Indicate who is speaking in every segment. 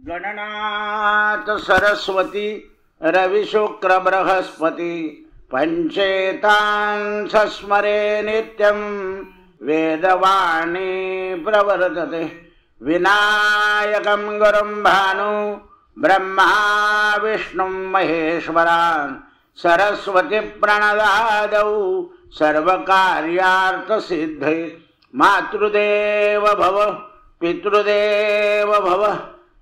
Speaker 1: गणनाथ सरस्वती रविशुक्र बृहस्पति पंचेतान् सस्मरे नित्यं वेदवाणी प्रवर्तते। विनायकं गुरुं भानु ब्रह्मा विष्णुं महेश्वरान् सरस्वती प्रणदादौ सर्वकार्यार्थसिद्धये। मातृदेव भव पितृदेव भव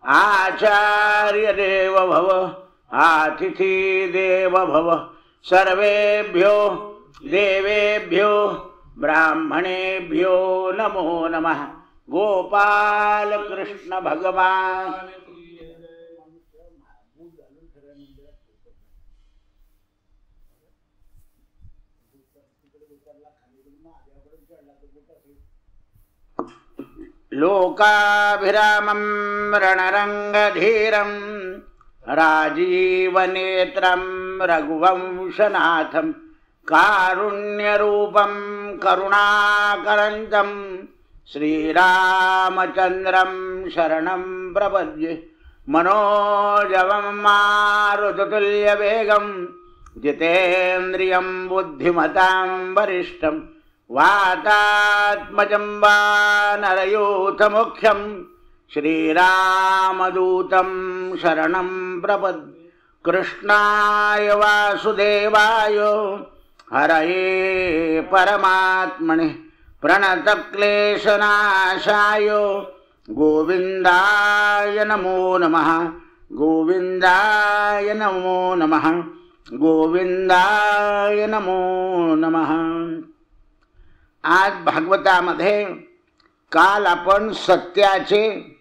Speaker 1: आचार्य देव भव अतिथि देव भव। सर्वेभ्यो देवेभ्यो ब्राह्मणेभ्यो नमो नमः। गोपाल कृष्ण भगवान लोकाभिरामं रणरंगधीरं राजीवनेत्रं रघुवंशनाथं कारुण्यरूपं करुणाकरन्तं श्रीरामचन्द्रं शरणं प्रपद्ये। मनोजवं मारुततुल्यवेगं जितेन्द्रियं बुद्धिमतां वरिष्ठं वातात्मजं वानरयूथमुख्यं श्रीरामदूतं शरणं प्रपद्ये। कृष्णाय वासुदेवाय हरये परमात्मने प्रणतक्लेशनाशाय गोविन्दाय नमो नमः। गोविन्दाय नमो नमः। गोविन्दाय नमो नमः। आज भागवतामध्ये काल आपण सत्याचे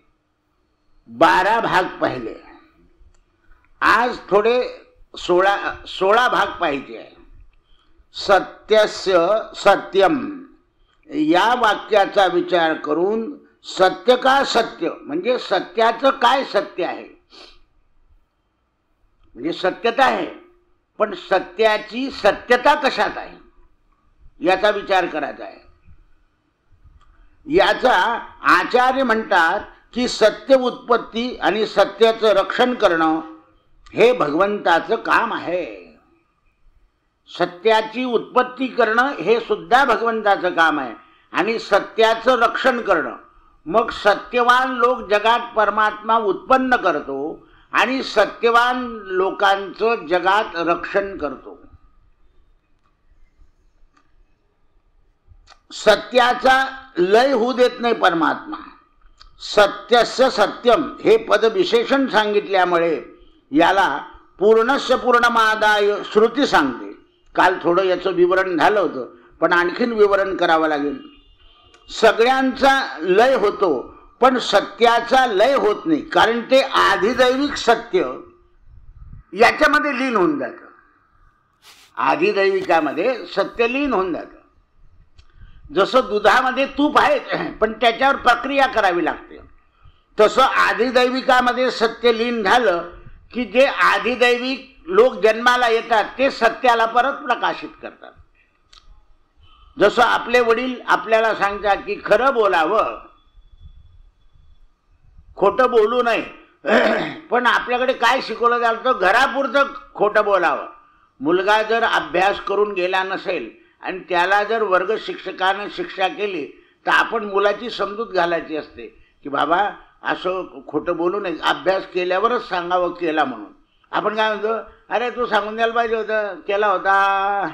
Speaker 1: 12 भाग पाहिले। आज थोडे 16 भाग पाहिजे आहे। सत्यस्य सत्यम या वाक्याचा विचार करून सत्य का सत्य म्हणजे सत्याचं काय सत्य आहे, म्हणजे सत्यता आहे पण सत्याची सत्यता कशात आहे याचा विचार करायचा आहे। याचा आचार्य म्हणतात की सत्य उत्पत्ती आणि सत्याचं रक्षण करणं हे भगवंताचं काम आहे। सत्याची उत्पत्ती करणं हे सुद्धा भगवंताचं काम आहे आणि सत्याचं रक्षण करणं। मग सत्यवान लोक जगात परमात्मा उत्पन्न करतो आणि सत्यवान लोकांचं जगात रक्षण करतो। सत्याचा लय होऊ देत नाही परमात्मा। सत्यस्य सत्यम हे पदविशेषण सांगितल्यामुळे याला पूर्णस्य पूर्णमादाय श्रुती सांगते। काल थोडं याचं विवरण झालं होतं पण आणखीन विवरण करावं लागेल। सगळ्यांचा लय होतो पण सत्याचा लय होत नाही, कारण ते आधिदैविक सत्य याच्यामध्ये लीन होऊन जातं। आधिदैविकामध्ये सत्य लीन होऊन जातं। जसं दुधामध्ये तूप आहे पण त्याच्यावर प्रक्रिया करावी लागते, तसं आधिदैविकामध्ये सत्य लीन झालं की जे आधिदैविक लोक जन्माला येतात ते सत्याला परत प्रकाशित करतात। जसं आपले वडील आपल्याला सांगतात की खरं बोलावं, खोटं बोलू नये, पण आपल्याकडे काय शिकवलं जातं, घरापुरतं खोटं बोलावं। मुलगा जर अभ्यास करून गेला नसेल आणि त्याला जर वर्ग शिक्षकाने शिक्षा केली तर आपण मुलाची समजूत घालायची असते की बाबा असं खोटं बोलू नये, अभ्यास केल्यावरच सांगावं केला म्हणून। आपण काय म्हणतो, अरे तू सांगून द्यायला पाहिजे होतं, केला होता।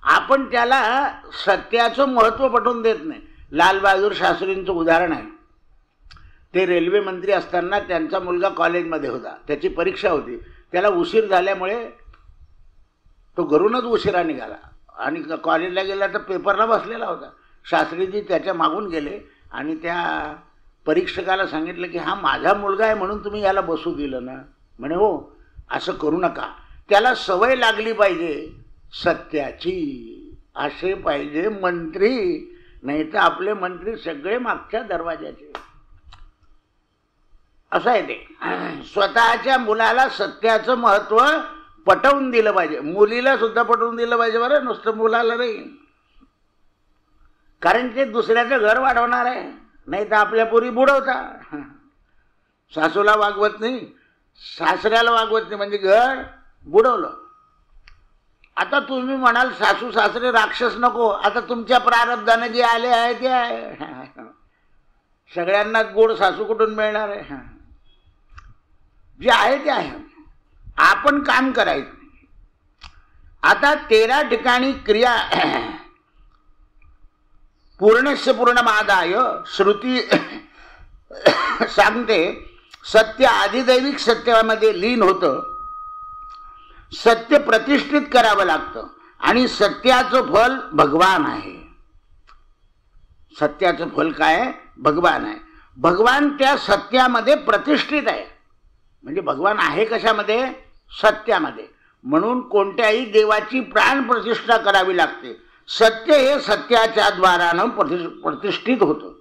Speaker 1: आपण त्याला सत्याचं महत्त्व पटवून देत नाही। लालबहादूर शास्त्रींचं उदाहरण आहे। ते रेल्वे मंत्री असताना त्यांचा मुलगा कॉलेजमध्ये होता, त्याची परीक्षा होती, त्याला उशीर झाल्यामुळे तो घरूनच उशिरा निघाला आणि कॉलेजला गेला तर पेपरला बसलेला होता। शास्त्रीजी त्याच्या मागून गेले आणि त्या परीक्षकाला सांगितलं की हा माझा मुलगा आहे म्हणून तुम्ही याला बसू दिलं ना। म्हणे हो, असं करू नका, त्याला सवय लागली पाहिजे सत्याची। असे पाहिजे मंत्री, नाही तर आपले मंत्री सगळे मागच्या दरवाजाचे। असं आहे ते। स्वतःच्या मुलाला सत्याचं महत्त्व पटवून दिलं पाहिजे, मुलीला सुद्धा पटवून दिलं पाहिजे बरं, नुसतं मुलाला नाही, कारण ते दुसऱ्याचं घर वाढवणार आहे, नाही तर आपल्या पोरी बुडवता। सासूला वागवत नाही, सासऱ्याला वागवत नाही, म्हणजे घर बुडवलं. आता तुम्ही म्हणाल सासू सासरे राक्षस नको, आता तुमच्या प्रारब्धाने जे आले आहे ते आहे. सगळ्यांना गोड सासू कुठून मिळणार आहे? जे आहे ते आहे, आपण काम करायचं. आता 13 ठिकाणी क्रिया पूर्णस्य पूर्णमादाय श्रुती सांगते सत्य आदिदैविक सत्यामध्ये लीन होतं. सत्य प्रतिष्ठित करावं लागतं आणि सत्याचं फल भगवान आहे. सत्याचं फल काय? भगवान आहे. भगवान त्या सत्यामध्ये प्रतिष्ठित आहे. म्हणजे भगवान आहे कशामध्ये? सत्यामध्ये. म्हणून कोणत्याही देवाची प्राण प्रतिष्ठा करावी लागते. सत्य हे सत्याच्या द्वारानं प्रतिष्ठित होतं.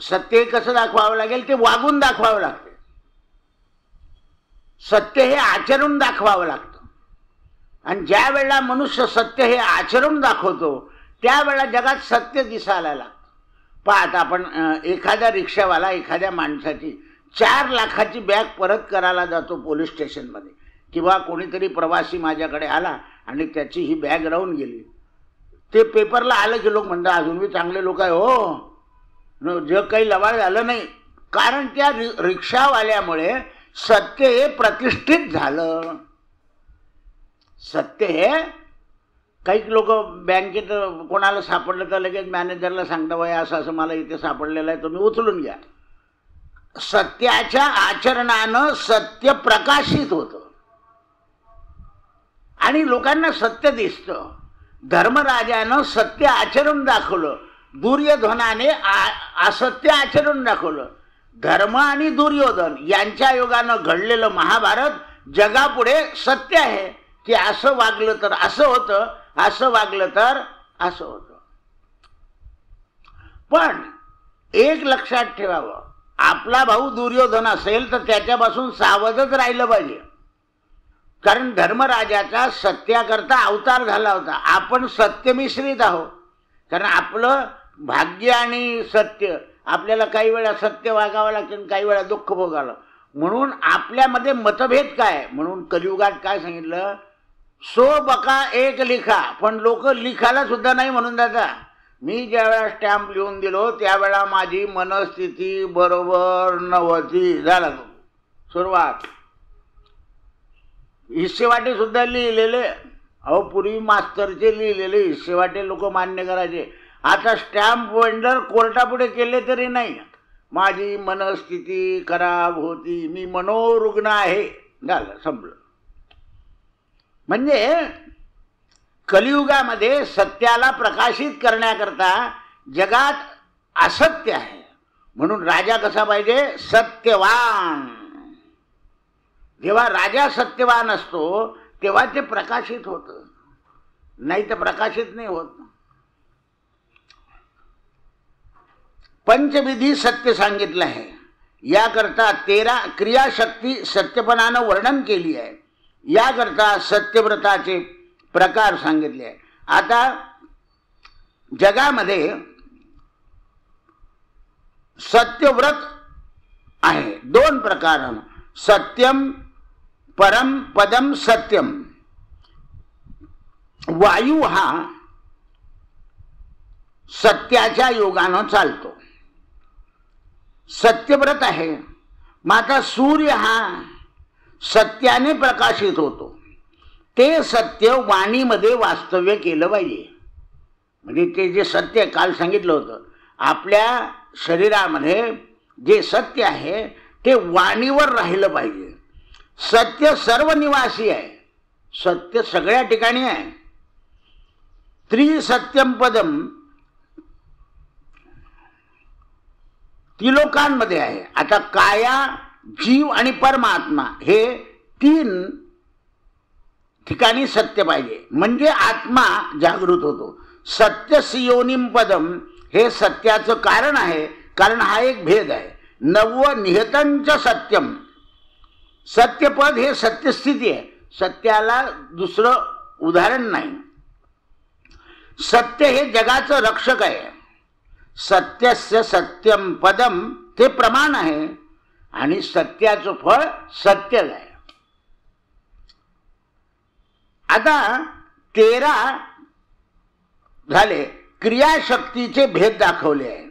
Speaker 1: सत्य कसं दाखवावं लागेल? ते वागून दाखवावं लागते. सत्य हे आचरून दाखवावं लागतं. आणि ज्या वेळेला मनुष्य सत्य हे आचरून दाखवतो त्यावेळेला जगात सत्य दिसायला लागतं. पाहत आपण एखादा रिक्षावाला एखाद्या माणसाची 4 लाखाची बॅग परत करायला जातो पोलीस स्टेशनमध्ये, किंवा कोणीतरी प्रवासी माझ्याकडे आला आणि त्याची ही बॅग राहून गेली. ते पेपरला आलं की लोक म्हणतात अजून बी चांगले लोक आहे हो, जग काही लवाळ झालं नाही. कारण त्या रिक्षावाल्यामुळे सत्य हे प्रतिष्ठित झालं. सत्य हे काही लोक बँकेत कोणाला सापडलं तर लगेच मॅनेजरला सांगता वय असं असं मला इथे सापडलेलं आहे, तुम्ही उचलून घ्या. सत्याच्या आचरणानं सत्य प्रकाशित होतं आणि लोकांना सत्य दिसतं. धर्मराजानं सत्य आचरून दाखवलं, दुर्योधनाने असत्य आचरून दाखवलं. धर्म आणि दुर्योधन यांच्या योगानं घडलेलं महाभारत जगापुढे सत्य आहे की असं वागलं तर असं होतं, असं वागलं तर असं होतं. पण एक लक्षात ठेवावं, आपला भाऊ दुर्योधन असेल तर त्याच्यापासून सावधच राहिलं पाहिजे. कारण धर्मराजाचा सत्याकरता अवतार झाला होता. आपण सत्य मिश्रित आहोत. कारण आपलं भाग्य आणि सत्य, आपल्याला काही वेळा सत्य वागावं लागतं, काही वेळा दुःख भोगावं. म्हणून आपल्यामध्ये मतभेद काय? म्हणून कलियुगात काय सांगितलं? सो बका एक लिखा. पण लोक लिखायला सुद्धा नाही म्हणून जातात. मी ज्या वेळा स्टॅम्प लिहून दिलो त्यावेळा माझी मनस्थिती बरोबर नव्हती. झाला तो सुरुवात. हिस्सेवाटे सुद्धा लिहिलेले. अहो पूर्वी मास्तरचे लिहिलेले हिस्सेवाटे लोक मान्य करायचे. आता स्टॅम्प वेंडर कोर्टापुढे केले तरी नाही. माझी मनस्थिती खराब होती, मी मनोरुग्ण आहे, झालं संपलं. म्हणजे कलियुगामध्ये सत्याला प्रकाशित करण्याकरता जगात असत्य आहे. म्हणून राजा कसा पाहिजे? सत्यवान. जेव्हा राजा सत्यवान असतो तेव्हा ते प्रकाशित होतं, नाही तर प्रकाशित नाही होत. पंचविधी सत्य सांगितलं आहे. याकरता 13 क्रियाशक्ती सत्यपणानं वर्णन केली आहे. याकरता सत्यव्रताचे प्रकार सांगितले आहे. आता जगामध्ये सत्यव्रत आहे 2 प्रकार. सत्यम परम पदम सत्यम. वायू हा सत्याच्या योगानं चालतो, सत्यव्रत आहे. माता सूर्य हा सत्याने प्रकाशित होतो. ते सत्य वाणीमध्ये वास्तव्य केलं पाहिजे. म्हणजे ते जे सत्य काल सांगितलं होतं, आपल्या शरीरामध्ये जे सत्य आहे ते वाणीवर राहिलं पाहिजे. सत्य सर्व निवासी आहे. सत्य सगळ्या ठिकाणी आहे. त्रिसत्यम पदम त्रिलोकांमध्ये आहे. आता काया, जीव आणि परमात्मा हे 3 ठिकाणी सत्य पाहिजे, म्हणजे आत्मा जागृत होतो. सत्यस्य योनिम पदम हे सत्याचं कारण आहे. कारण हा एक भेद आहे. नव निहतंच सत्यम. सत्यपद हे सत्यस्थिती आहे. सत्याला दुसरं उदाहरण नाही. सत्य हे जगाचं रक्षक आहे. सत्यस्य सत्यम पदम ते प्रमाण आहे. आणि सत्याचं फळ सत्यच आहे. आता 13 झाले. क्रियाशक्तीचे भेद दाखवले आहे.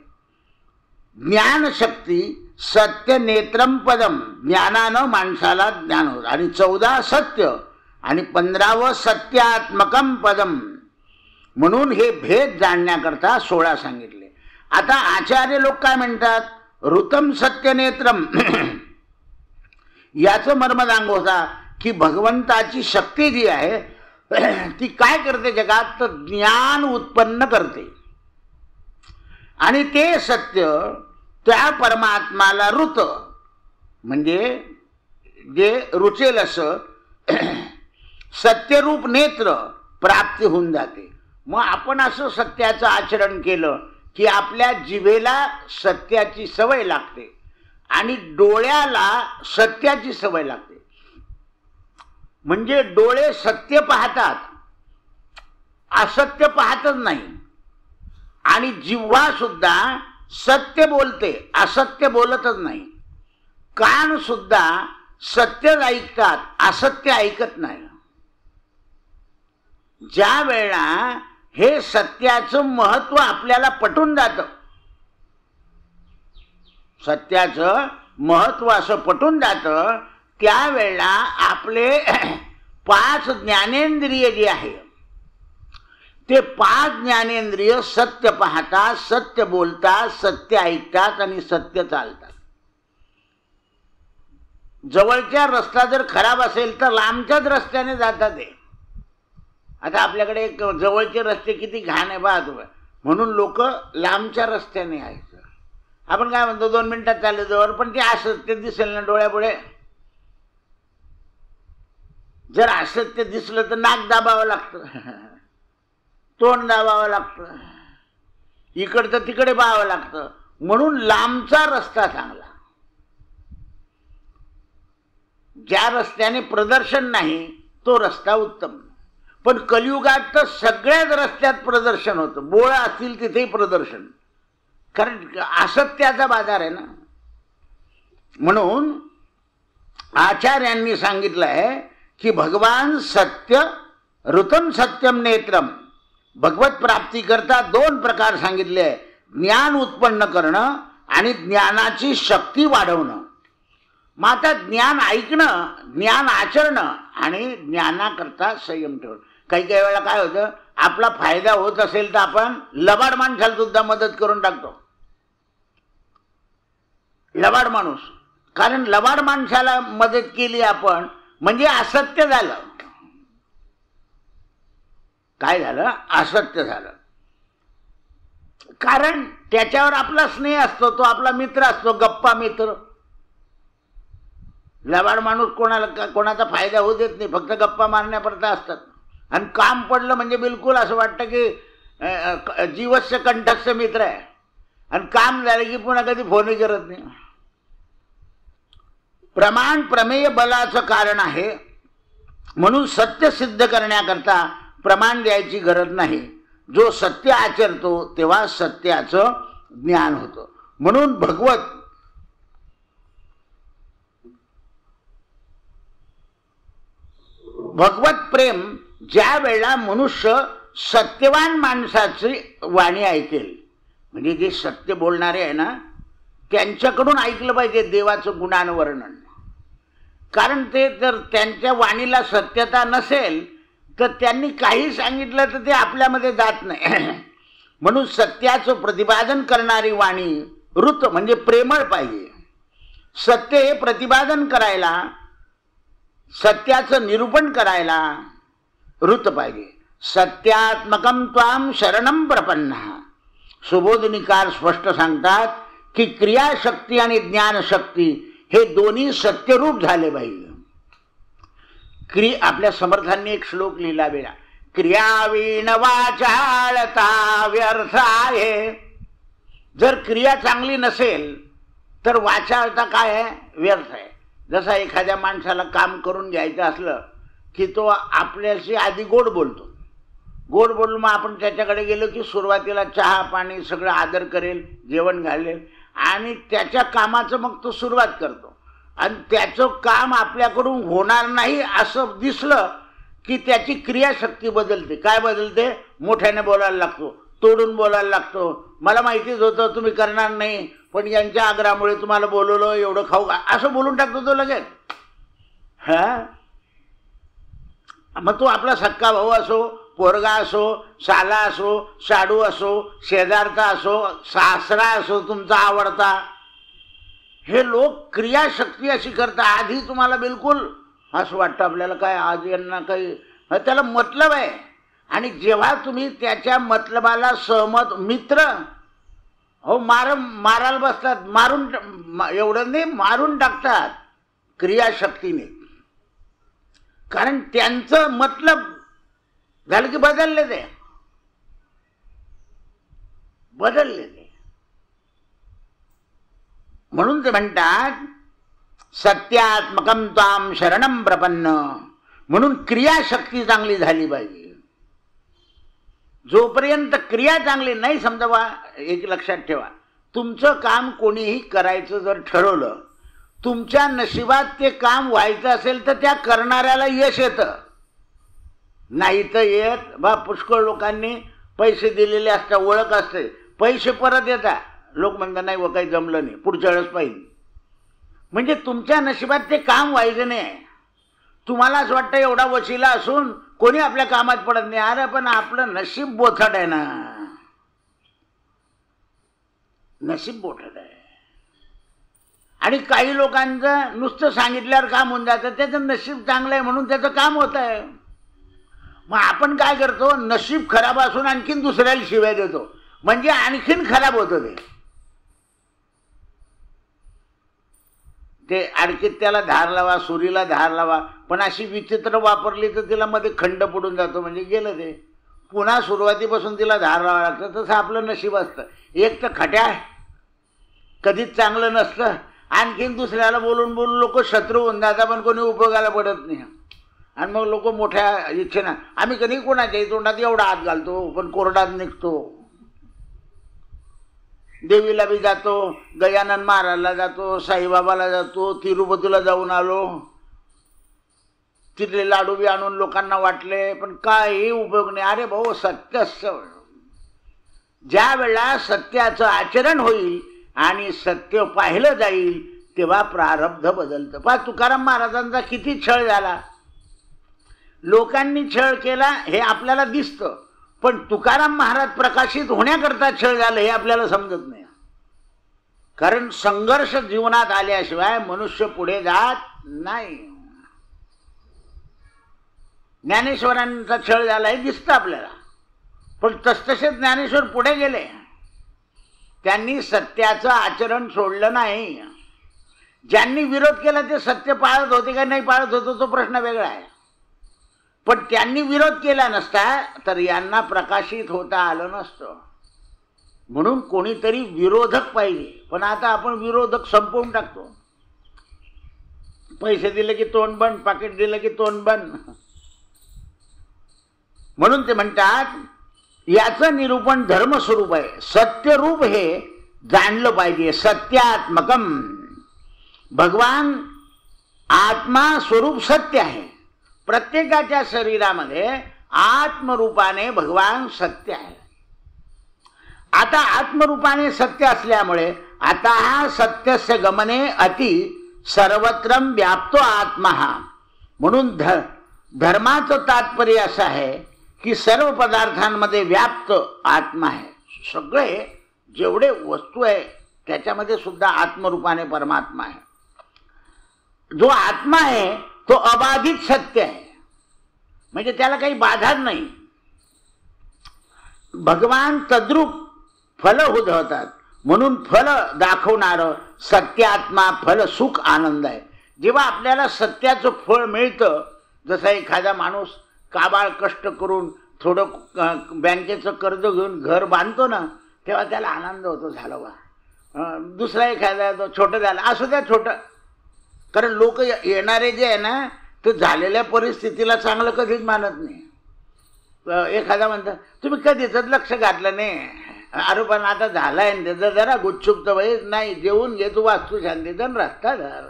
Speaker 1: ज्ञानशक्ती सत्य नेत्रम पदम, ज्ञानानं माणसाला ज्ञान होत. आणि 14 सत्य आणि 15वं सत्यात्मकम पदम. म्हणून हे भेद जाणण्याकरता 16 सांगितले. आता आचार्य लोक काय म्हणतात, ऋतम सत्य नेत्रम याचं मर्मदांग होता की भगवंताची शक्ती जी आहे ती काय करते जगात, तर ज्ञान उत्पन्न करते. आणि ते सत्य त्या परमात्माला ऋत म्हणजे जे रुचेल असं सत्यरूप नेत्र प्राप्ती होऊन जाते. मग आपण असं सत्याचं आचरण केलं की आपल्या जिभेला सत्याची सवय लागते आणि डोळ्याला सत्याची सवय लागते. म्हणजे डोळे सत्य पाहतात, असत्य पाहतच नाही. आणि जिव्हा सुद्धा सत्य बोलते, असत्य बोलतच नाही. कान सुद्धा सत्य ऐकतात, असत्य ऐकत नाही. ज्या वेळा हे सत्याचं महत्व आपल्याला पटून जातं, सत्याचं महत्व असं पटून जातं, त्यावेळेला आपले 5 ज्ञानेंद्रिय जे आहे ते 5 ज्ञानेंद्रिय सत्य पाहतात, सत्य बोलतात, सत्य ऐकतात आणि सत्य चालतात. जवळच्या रस्ता जर खराब असेल तर लांबच्याच रस्त्याने जातात ते. आता आपल्याकडे जवळचे रस्ते किती घाण आहे पहा तुम्ही, म्हणून लोक लांबच्या रस्त्याने यायचं. आपण काय म्हणतो 2 मिनिटात चालले जवळ, पण ते असत्य दिसेल ना डोळ्यापुढे. जर असत्य दिसलं तर नाक दाबावं लागतं, तोंड दाबावं लागतं, इकडचं तिकडे पाहावं लागतं. म्हणून लांबचा रस्ता चांगला. ज्या रस्त्याने प्रदर्शन नाही तो रस्ता उत्तम. पण कलियुगात तर सगळ्याच रस्त्यात प्रदर्शन होतं. बोळं असतील तिथेही प्रदर्शन, कारण असत्याचा बाजार आहे ना. म्हणून आचार्यांनी सांगितलं आहे की भगवान सत्य ऋतम सत्यम नेत्रम. भगवत प्राप्ती करता 2 प्रकार सांगितले आहे, ज्ञान उत्पन्न करणं आणि ज्ञानाची शक्ती वाढवणं. मग आता ज्ञान ऐकणं, ज्ञान आचरणं आणि ज्ञानाकरता संयम ठेवणं. काही काही वेळा काय होतं, आपला फायदा होत असेल तर आपण लबाड माणसाला सुद्धा मदत करून टाकतो. लबाड माणूस, कारण लबाड माणसाला मदत केली आपण म्हणजे असत्य झालं. काय झालं, असत्य झालं. कारण त्याच्यावर आपला स्नेह असतो, तो आपला मित्र असतो, गप्पा मित्र. लबाड माणूस कोणाचा फायदा होऊ देत नाही, फक्त गप्पा मारण्यापुरता असतात. आणि काम पडलं म्हणजे बिलकुल असं वाटतं की जीवस्य कंठस्य मित्र आहे, आणि काम झालं की पुन्हा कधी फोनही करत नाही. प्रमाण प्रमेय बलाचं कारण आहे. म्हणून सत्य सिद्ध करण्याकरता प्रमाण द्यायची गरज नाही. जो सत्य आचरतो तेव्हा सत्याचं ज्ञान होतं. म्हणून भगवत प्रेम ज्या वेळेला मनुष्य सत्यवान माणसाची वाणी ऐकेल, म्हणजे जे सत्य बोलणारे आहे ना त्यांच्याकडून ऐकलं पाहिजे देवाचं गुणानं वर्णन. कारण ते जर त्यांच्या वाणीला सत्यता नसेल तर त्यांनी काही सांगितलं तर ते आपल्यामध्ये जात नाही. म्हणून सत्याचं प्रतिपादन करणारी वाणी ऋत म्हणजे प्रेमळ पाहिजे. सत्य हे प्रतिपादन करायला, सत्याचं निरूपण करायला ऋत पाहिजे. सत्यात्मकम त्वाम शरणम प्रपन्नः. सुबोधनिकार स्पष्ट सांगतात की क्रियाशक्ती आणि ज्ञानशक्ती हे दोन्ही सत्यरूप झाले पाहिजे. आपल्या समर्थांनी एक श्लोक लिहिला वेळा, क्रियावीण वाचाळता व्यर्थ आहे. जर क्रिया चांगली नसेल तर वाचाळता काय आहे, व्यर्थ आहे. जसा एखाद्या माणसाला काम करून घ्यायचं असलं की तो आपल्याशी आधी गोड बोलतो. गोड बोलून मग आपण त्याच्याकडे गेलो की सुरुवातीला चहा पाणी सगळं आदर करेल, जेवण घालेल आणि त्याच्या कामाचं मग तो सुरुवात करतो. आणि त्याचं काम आपल्याकडून होणार नाही असं दिसलं की त्याची क्रियाशक्ती बदलते. काय बदलते? मोठ्याने बोलायला लागतो, तोडून बोलायला लागतो. मला माहितीच होतं तुम्ही करणार नाही, पण यांच्या आग्रहामुळे तुम्हाला बोलवलं, एवढं खाऊ असं बोलून टाकतो तो लगेच. हा, मग तो आपला सक्का भाऊ असो, पोरगा असो, साला असो, साडू असो, शेजारचा असो, सासरा असो तुमचा आवडता, हे लोक क्रियाशक्ती अशी करतात. आधी तुम्हाला बिलकुल असं वाटतं आपल्याला काय आज यांना काही, त्याला मतलब आहे. आणि जेव्हा तुम्ही त्याच्या मतलबाला सहमत, मित्र हो मारायला बसतात, एवढं नाही मारून टाकतात क्रियाशक्तीने. कारण त्यांचं मतलब झालं की बदलले ते. म्हणून ते म्हणतात सत्यात्मकम त्वाम शरणम प्रपन्न. म्हणून क्रियाशक्ती चांगली झाली पाहिजे. जोपर्यंत क्रिया चांगली नाही, समजा एक लक्षात ठेवा, तुमचं काम कोणीही करायचं जर ठरवलं, तुमच्या नशिबात ते काम व्हायचं असेल तर त्या करणाऱ्याला यश येतं, नाही तर येत बा. पुष्कळ लोकांनी पैसे दिलेले असतात, ओळख असते, पैसे परत येतात, लोक म्हणतात नाही व काही जमलं नाही, पुढच्या वेळेस पाहिजे. म्हणजे तुमच्या नशिबात ते काम व्हायचं नाही. तुम्हाला असं वाटतं एवढा वशिला असून कोणी आपल्या कामात पडत नाही. अरे पण आपलं नशीब बोथट आहे ना, नशीब बोथट आहे. आणि काही लोकांचं नुसतं सांगितल्यावर काम होऊन जातं, त्याचं नशीब चांगलं आहे म्हणून त्याचं काम होत आहे. मग आपण काय करतो, नशीब खराब असून आणखीन दुसऱ्याला शिव्या देतो, म्हणजे आणखीन खराब होतं ते आणखी त्याला धार लावा, सुरीला धार लावा, पण अशी विचित्र वापरली तर तिला मध्ये खंड पडून जातो, म्हणजे गेलं ते. पुन्हा सुरुवातीपासून तिला धार लावा लागतं. तसं आपलं नशीब असतं. एक तर खट्या कधीच चांगलं नसतं, आणखीन दुसऱ्याला बोलून बोलून लोक शत्रू होऊन जातात, पण कोणी उपयोगाला पडत नाही. आणि मग लोक मोठ्या इच्छेनं, आम्ही कधी कोणाच्याही तोंडात एवढा हात घालतो पण कोरडात निघतो. देवीला बी जातो, गजानन महाराजला जातो, साईबाबाला जातो, तिरुपतीला जाऊन आलो, तिथले लाडू बी आणून लोकांना वाटले, पण काही उपयोग नाही. अरे भाऊ, सत्य ज्या वेळेला सत्याचं आचरण होईल आणि सत्य पाहिलं जाईल तेव्हा प्रारब्ध बदलतं. पहा तुकाराम महाराजांचा किती छळ झाला, लोकांनी छळ केला हे आपल्याला दिसतं, पण तुकाराम महाराज प्रकाशित होण्याकरता छळ झालं हे आपल्याला समजत नाही. कारण संघर्ष जीवनात आल्याशिवाय मनुष्य पुढे जात नाही. ज्ञानेश्वरांचा छळ झाला हे दिसतं आपल्याला, पण तसतसे ज्ञानेश्वर पुढे गेले. त्यांनी सत्याचं आचरण सोडलं नाही. ज्यांनी विरोध केला ते सत्य पाळत होते का नाही पाळत होते तो प्रश्न वेगळा आहे, पण त्यांनी विरोध केला नसता तर यांना प्रकाशित होता आलं नसतं. म्हणून कोणीतरी विरोधक पाहिजे. पण आता आपण विरोधक संपवून टाकतो. पैसे दिले की तोंड बंद, पाकिट दिलं की तोंड बंद. म्हणून ते म्हणतात याचं निरूपण धर्मस्वरूप आहे. सत्यरूप हे जाणलं पाहिजे. सत्यात्मकम, भगवान आत्मा स्वरूप सत्य आहे. प्रत्येकाच्या शरीरामध्ये आत्मरूपाने भगवान सत्य आहे. आता आत्मरूपाने सत्य असल्यामुळे आता हा सत्यस्य गमने अति सर्वत्रम व्याप्तो आत्मा. म्हणून धर्माचं तात्पर्य असं आहे की सर्व पदार्थांमध्ये व्याप्त आत्मा आहे. सगळे जेवढे वस्तू आहे त्याच्यामध्ये सुद्धा आत्मरूपाने परमात्मा आहे. जो आत्मा आहे तो अबाधित सत्य आहे, म्हणजे त्याला काही बाधा नाही. भगवान तद्रूप फल उद्भवतात, म्हणून फल दाखवणारं सत्यात्मा फल सुख आनंद आहे. जेव्हा आपल्याला सत्याचं फळ मिळतं, जसा एखादा माणूस काबाळ कष्ट करून थोडं बँकेचं कर्ज घेऊन घर बांधतो ना, तेव्हा त्याला आनंद होतो, झालं बा. दुसरा एखादा छोटं झालं, असं त्या छोटं. कारण लोक येणारे जे आहे ना ते झालेल्या परिस्थितीला चांगलं कधीच मानत नाही. एखादा म्हणतं तुम्ही कधीच लक्ष घातलं नाही. अरे पण आता झालाय त्याचं जरा गुपचूप तर बाई नाही, जेवून घे तू वास्तू शांतीचा रस्ता धर.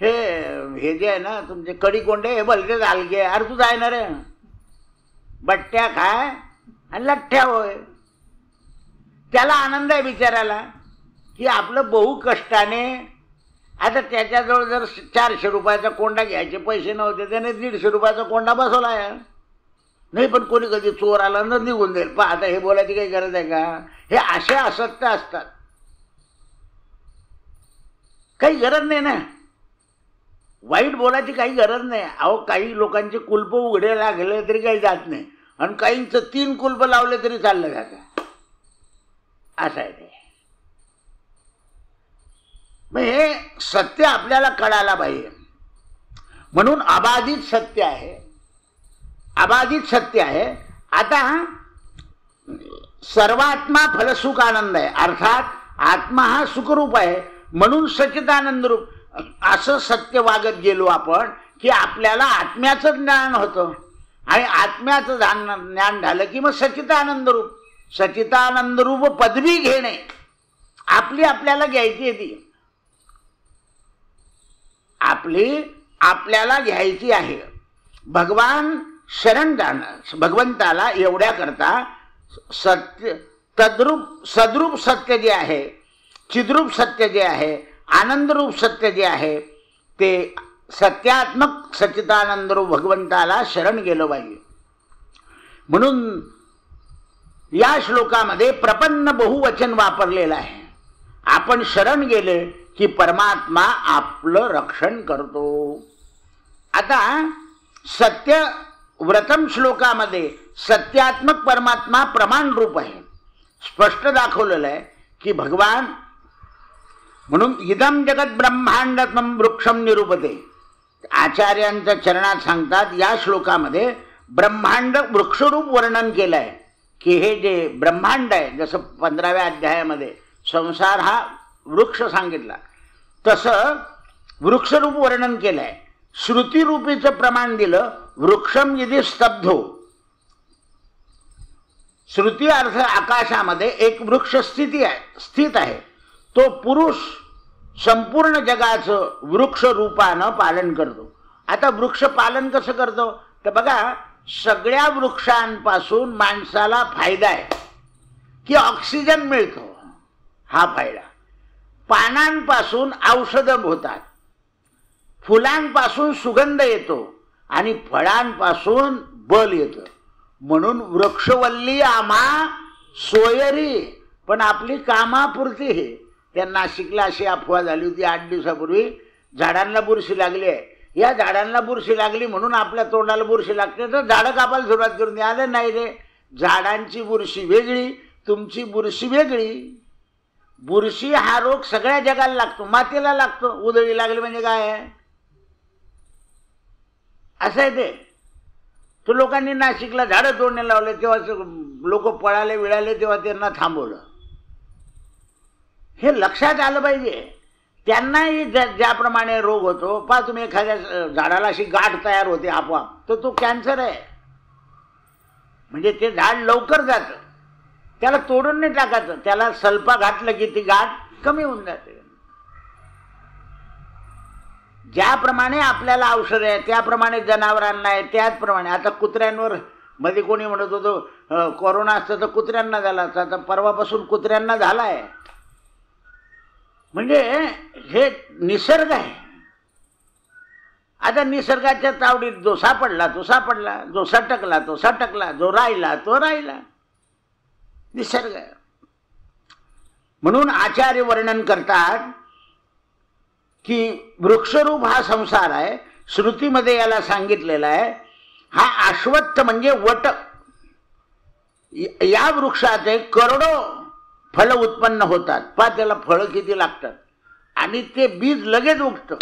Speaker 1: हे हे जे आहे ना तुमचे कडी कोंडे हे भलतेच हलके, अरे तू जायना रे, बट्ट्या खाय आणि लठ्ठ्या होय. त्याला आनंद आहे बिचाराला की आपलं बहु कष्टाने, आता त्याच्याजवळ जर 400 रुपयाचा कोंडा घ्यायचे पैसे नव्हते, त्याने 150 रुपयाचा कोंडा बसवला आहे. नाही पण कोणी कधी चोर आला ना निघून जाईल. पहा आता हे बोलायची काही गरज आहे का? हे असे असत्य असतात, काही गरज नाही ना, वाईट बोलायची काही गरज नाही. अहो काही लोकांचे कुलप उघडे लागले तरी काही जात नाही, आणि काहींचं 3 कुलप लावले तरी चाललं जातं. असं आहे ते. मग हे सत्य आपल्याला कळायला पाहिजे. म्हणून अबाधित सत्य आहे, अबाधित सत्य आहे. आता सर्वात्मा फलसुख आनंद आहे, अर्थात आत्मा हा सुखरूप आहे म्हणून सच्चिदानंद रूप असं सत्य वागत गेलो आपण की आपल्याला आत्म्याचं ज्ञान होतं, आणि आत्म्याचं ज्ञान झालं की मग सच्चिदानंद रूप, सच्चिदानंद रूप पदवी घेणे आपली आपल्याला घ्यायची आहे. ती आपली आपल्याला घ्यायची आहे. भगवान शरण जाणं भगवंताला एवढ्या करता सत्य तद्रूप सद्रूप सत्य जे आहे, चिद्रूप सत्य जे आहे, आनंदरूप सत्य जे आहे, ते सत्यात्मक सच्चिदानंद रूप भगवंताला शरण गेलं पाहिजे. म्हणून या श्लोकामध्ये प्रपन्न बहुवचन वापरलेलं आहे. आपण शरण गेले की परमात्मा आपलं रक्षण करतो. आता सत्य व्रतम श्लोकामध्ये सत्यात्मक परमात्मा प्रमाण रूप आहे, स्पष्ट दाखवलेलं आहे की भगवान म्हणून इदम जगत ब्रह्मांडत्मं वृक्षम निरूपते. आचार्यांच्या चरणात सांगतात या श्लोकामध्ये ब्रह्मांड वृक्षरूप वर्णन केलं आहे की हे जे ब्रह्मांड आहे, जसं 15व्या अध्यायामध्ये संसार हा वृक्ष सांगितला तसं वृक्षरूप वर्णन केलं आहे. श्रुतीरूपीचं प्रमाण दिलं, वृक्षम यदि स्तब्धो. श्रुती अर्थ आकाशामध्ये एक वृक्ष स्थित आहे, तो पुरुष संपूर्ण जगाचं वृक्ष रूपानं पालन करतो. आता वृक्ष पालन कसं करतो तर बघा, सगळ्या वृक्षांपासून माणसाला फायदा आहे की ऑक्सिजन मिळतो, हा फायदा. पानांपासून औषधं होतात, फुलांपासून सुगंध येतो आणि फळांपासून बल येतं. म्हणून वृक्षवल्ली आम्हा सोयरी, पण आपली कामापुरती. हे त्या नाशिकला अशी अफवा झाली होती 8 दिवसापूर्वी, झाडांना बुरशी लागली आहे. या झाडांना बुरशी लागली म्हणून आपल्या तोंडाला बुरशी लागते तर झाडं कापायला सुरुवात करून द्या. नाही रे, झाडांची बुरशी वेगळी, तुमची बुरशी वेगळी. बुरशी हा रोग सगळ्या जगाला लागतो, मातीला लागतो. उधळी लागली म्हणजे काय आहे, असं आहे ते. तो लोकांनी नाशिकला झाडं तोडणे लावले, तेव्हा लोक पळाले विळाले, तेव्हा त्यांना थांबवलं. हे लक्षात आलं पाहिजे. त्यांनाही ज्याप्रमाणे रोग होतो, पहा तुम्ही एखाद्या झाडाला अशी गाठ तयार होते आपोआप, तर तो कॅन्सर आहे. म्हणजे ते झाड लवकर जातं, त्याला तोडून नाही टाकायचं, त्याला सल्फा घातलं की ती गाठ कमी होऊन जाते. ज्याप्रमाणे आपल्याला औषध आहे त्याप्रमाणे जनावरांना आहे, त्याचप्रमाणे आता कुत्र्यांवर मध्ये कोणी म्हणत होतो कोरोना असतं तर कुत्र्यांना झाला, आता परवापासून कुत्र्यांना झाला आहे. म्हणजे हे निसर्ग आहे. आता निसर्गाच्या तावडीत जो सापडला तो सापडला, जो सटकला तो सटकला, जो राहिला तो राहिला. निसर्ग आहे. म्हणून आचार्य वर्णन करतात की वृक्षरूप हा संसार आहे. श्रुतीमध्ये याला सांगितलेला आहे, हा अश्वत्थ म्हणजे वट. या वृक्षाचे करोडो फळ उत्पन्न होतात. पहा त्याला फळं किती लागतात, आणि ते बीज लगेच उगतं.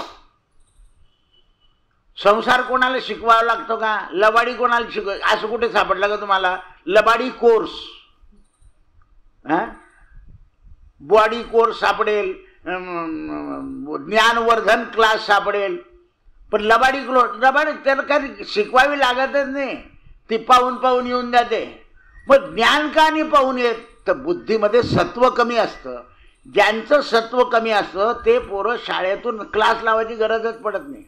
Speaker 1: संसार कोणाला शिकवावा लागतो का? लबाडी कोणाला शिकव? असं कुठे सापडलं का तुम्हाला लबाडी कोर्स? बॉडी कोर्स सापडेल, ज्ञानवर्धन क्लास सापडेल, पण लबाडी त्याला काही शिकवावी लागतच नाही, ती पाहून पाहून येऊन जाते. मग ज्ञान का नाही पाहून येत? तर बुद्धीमध्ये सत्व कमी असतं. ज्यांचं सत्व कमी असतं ते पोरं शाळेतून क्लास लावायची गरजच पडत नाही.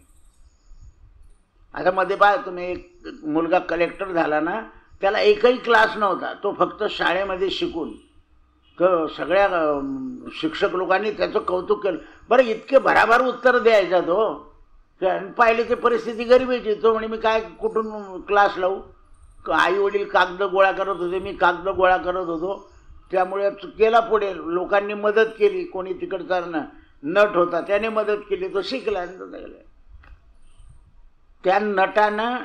Speaker 1: आता मध्ये पहा तुम्ही, एक मुलगा कलेक्टर झाला ना, त्याला एकही क्लास नव्हता, तो फक्त शाळेमध्ये शिकून. तर सगळ्या शिक्षक लोकांनी त्याचं कौतुक केलं. बरं इतके भराभर उत्तर द्यायचा तो, पाहिले ते परिस्थिती गरिबीची. तो म्हणे मी काय कुठून क्लास लावू, आई वडील कागद गोळा करत होते, मी कागद गोळा करत होतो, त्यामुळे केला पुढे. लोकांनी मदत केली, कोणी तिकडचा नट होता त्याने मदत केली, तो शिकला. त्या नटानं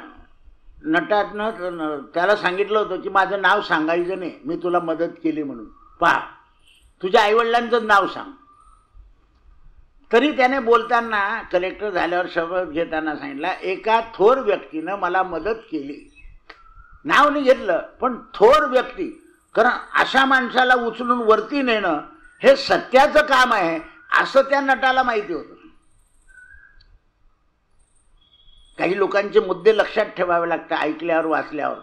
Speaker 1: त्याला सांगितलं होतं की माझं नाव सांगायचं नाही, मी तुला मदत केली म्हणून. पहा, तुझ्या आईवडिलांचं नाव सांग. तरी त्याने बोलताना, कलेक्टर झाल्यावर शपथ घेताना सांगितलं, एका थोर व्यक्तीनं मला मदत केली. नाव नाही घेतलं, पण थोर व्यक्ती. कारण अशा माणसाला उचलून वरती नेणं हे सत्याचं काम आहे असं त्या नटाला माहिती होतं. काही लोकांचे मुद्दे लक्षात ठेवावे लागतात ऐकल्यावर वाचल्यावर,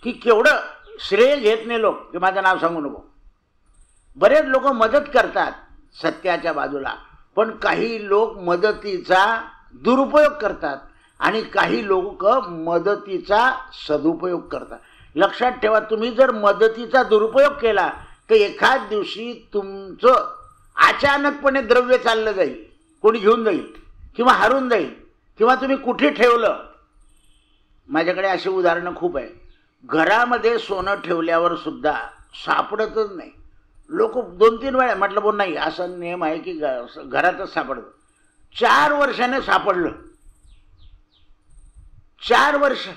Speaker 1: की केवढं श्रेय घेत नाही लोक, की माझं नाव सांगू नको. बरेच लोक मदत करतात सत्याच्या बाजूला, पण काही लोक मदतीचा दुरुपयोग करतात आणि काही लोक मदतीचा सदुपयोग करतात. लक्षात ठेवा, तुम्ही जर मदतीचा दुरुपयोग केला तर एखाद दिवशी तुमचं अचानकपणे द्रव्य चाललं जाईल, कोणी घेऊन जाईल किंवा हरून जाईल, किंवा तुम्ही कुठे ठेवलं. माझ्याकडे अशी उदाहरणं खूप आहे. घरामध्ये सोनं ठेवल्यावर सुद्धा सापडतच नाही. लोक 2-3 वेळा म्हटलं बोल नाही, असा नियम आहे की घरातच सापडतं. 4 वर्षाने सापडलं. 4 वर्ष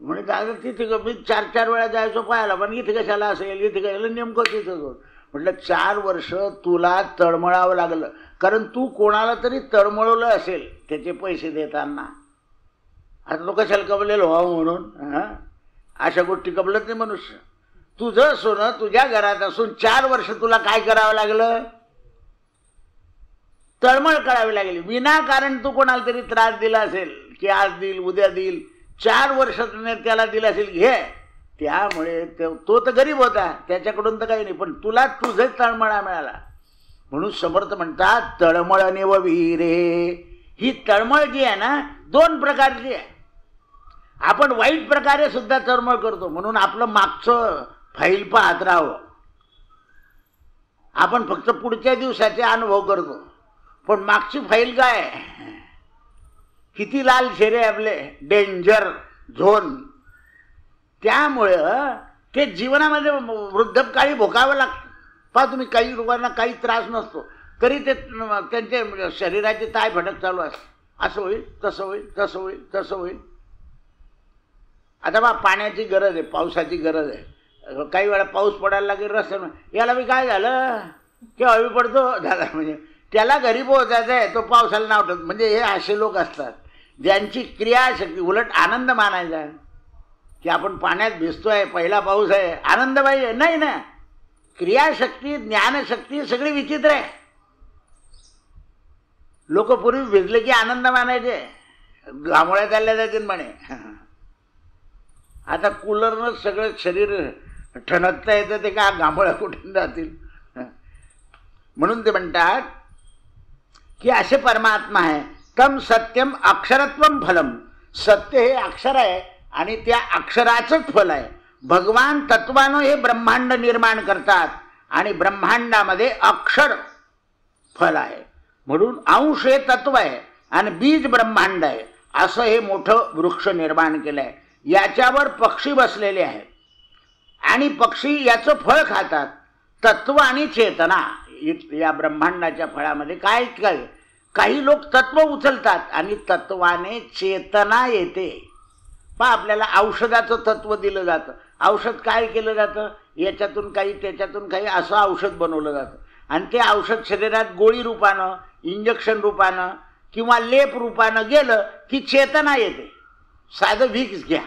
Speaker 1: म्हणजे दादा तिथे मी 4-4 वेळा जायचो पाहायला, पण इथे कशाला असेल, इथे कशाला, नेमकं तिथंच होत. म्हटलं 4 वर्ष तुला तळमळावं लागलं, कारण तू कोणाला तरी तळमळवलं असेल त्याचे पैसे देताना. आता तो कशाला कबलेल व्हावं म्हणून, अशा गोष्टी कबलत नाही मनुष्य. तुझं सोनं तुझ्या घरात असून 4 वर्ष तुला काय करावं लागलं, तळमळ करावी लागली. विनाकारण तू कोणाला तरी त्रास दिला असेल, की आज देईल उद्या देईल, 4 वर्ष त्याला दिला असेल घे. त्यामुळे तो तर गरीब होता, त्याच्याकडून तर काही नाही, पण तुला तुझे तळमळा मिळाला. म्हणून समर्थ म्हणतात, तळमळने व विहिरे. ही तळमळ जी आहे ना 2 प्रकारची आहे. आपण वाईट प्रकारे सुद्धा तळमळ करतो, म्हणून आपलं मागचं फाईल पाहत राहावं. आपण फक्त पुढच्या दिवसाचे अनुभव करतो, पण मागची फाईल काय, किती लाल शेरे आपले, डेंजर झोन. त्यामुळं ते जीवनामध्ये वृद्धकाळी भोगावं लागतं. पहा तुम्ही, काही लोकांना काही त्रास नसतो, तरी ते त्यांचे शरीराचे ताय फटक चालू असते. असं होईल, तसं होईल, तसं होईल, तसं होईल. आता बा पाण्याची गरज आहे, पावसाची गरज आहे. काही वेळा पाऊस पडायला लागेल रस्त्यावर, याला मी काय झालं की हवी पडतो झाला, म्हणजे त्याला घरी पोहोचायचं आहे, तो पावसाला नाव ठेवतो. म्हणजे हे असे लोक असतात ज्यांची क्रियाशक्ती, उलट आनंद मानायचा की आपण पाण्यात भिजतोय, पहिला पाऊस आहे, आनंद पाहिजे. नाही ना, क्रियाशक्ती ज्ञानशक्ती सगळी विचित्र आहे. लोक पूर्वी भिजले की आनंद मानायचे, घामोळ्या चालल्या जातील म्हणे. आता कूलरनं सगळं शरीर ठणकता येतं, ते का घामोळ्या कुठून जातील. म्हणून ते म्हणतात की असे परमात्मा आहे. तम सत्यम अक्षरत्वम फलम. सत्य हे अक्षर आहे आणि त्या अक्षराचंच फल आहे. भगवान तत्वानं हे ब्रह्मांड निर्माण करतात आणि ब्रह्मांडामध्ये अक्षर फल आहे. म्हणून अंश हे तत्व आहे आणि बीज ब्रह्मांड आहे. असं हे मोठं वृक्ष निर्माण केलं आहे. याच्यावर पक्षी बसलेले आहेत आणि पक्षी याचं फळ खातात. तत्व आणि चेतना या ब्रह्मांडाच्या फळामध्ये काय काय, काही लोक तत्व उचलतात आणि तत्वाने चेतना येते. पहा, आपल्याला औषधाचं तत्व दिलं जातं. औषध काय केलं जातं, याच्यातून काही त्याच्यातून काही असं औषध बनवलं जातं आणि ते औषध शरीरात गोळी रूपानं, इंजेक्शन रूपानं किंवा लेप रूपानं गेलं की चेतना येते. साधं विक्स घ्या,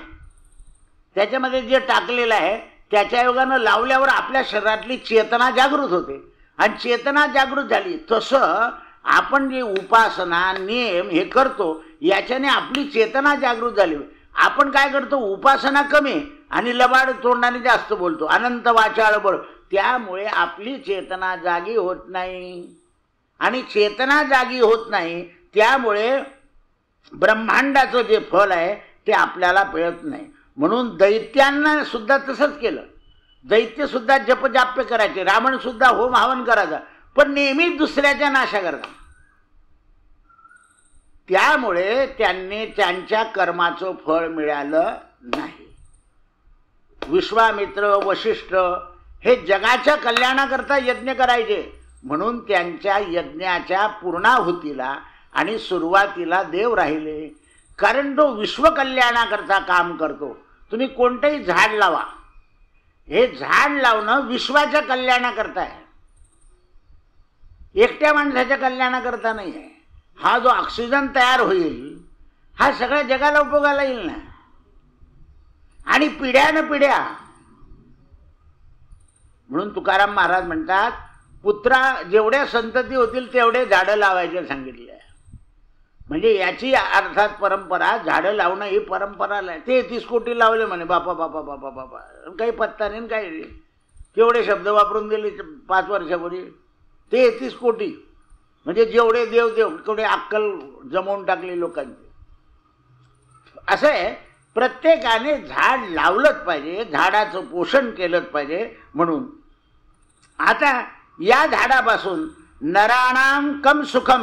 Speaker 1: त्याच्यामध्ये जे टाकलेलं आहे त्याच्या योगानं लावल्यावर आपल्या शरीरातली चेतना जागृत होते आणि चेतना जागृत झाली. तसं आपण जे उपासना नियम हे करतो याच्याने आपली चेतना जागृत झाली. आपण काय करतो, उपासना कमी आणि लबाड तोंडाने जास्त बोलतो, अनंत वाचाळ बळ. त्यामुळे आपली चेतना जागी होत नाही, आणि चेतना जागी होत नाही त्यामुळे ब्रह्मांडाचं जे फल आहे ते आपल्याला मिळत नाही. म्हणून दैत्यांना सुद्धा तसंच केलं. दैत्य सुद्धा जपजाप्य करायचे, रावण सुद्धा होम हवन करायचा, पण नेहमीच दुसऱ्याच्या नाशा करतात. त्यामुळे त्यांनी त्यांच्या कर्माचं फळ मिळालं नाही. विश्वामित्र वशिष्ठ हे जगाच्या कल्याणाकरता यज्ञ करायचे, म्हणून त्यांच्या यज्ञाच्या पूर्णाहुतीला आणि सुरुवातीला देव राहिले. कारण तो विश्वकल्याणाकरता काम करतो. तुम्ही कोणतंही झाड लावा, हे झाड लावणं विश्वाच्या कल्याणाकरता आहे, एकट्या माणसाच्या कल्याणाकरता नाही आहे. हा जो ऑक्सिजन तयार होईल हा सगळ्या जगाला उपयोगाला येईल ना, आणि पिढ्यानं पिढ्या. म्हणून तुकाराम महाराज म्हणतात, पुत्रा जेवढ्या संतती होतील तेवढे झाडं लावायचे सांगितले. म्हणजे याची अर्थात परंपरा, झाडं लावणं ही परंपरा आहे. ते 30 कोटी लावले म्हणे, बापा बापा बापा बापा, काही पत्ता नाही काही नाही. केवढे शब्द वापरून दिले 5 वर्षापूर्वी. ते 30 कोटी म्हणजे जेवढे देव देव तेवढे अक्कल जमवून टाकली लोकांची. असं आहे, प्रत्येकाने झाड लावलंच पाहिजे, झाडाचं पोषण केलंच पाहिजे. म्हणून आता या झाडापासून नराणाम कम सुखम,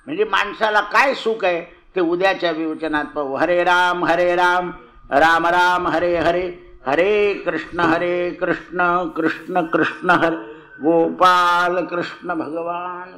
Speaker 1: म्हणजे माणसाला काय सुख आहे ते उद्याच्या विवचनात पाहू. हरे राम राम राम हरे हरे, हरे कृष्ण कृष्ण कृष्ण हरे गोपाल कृष्ण भगवान.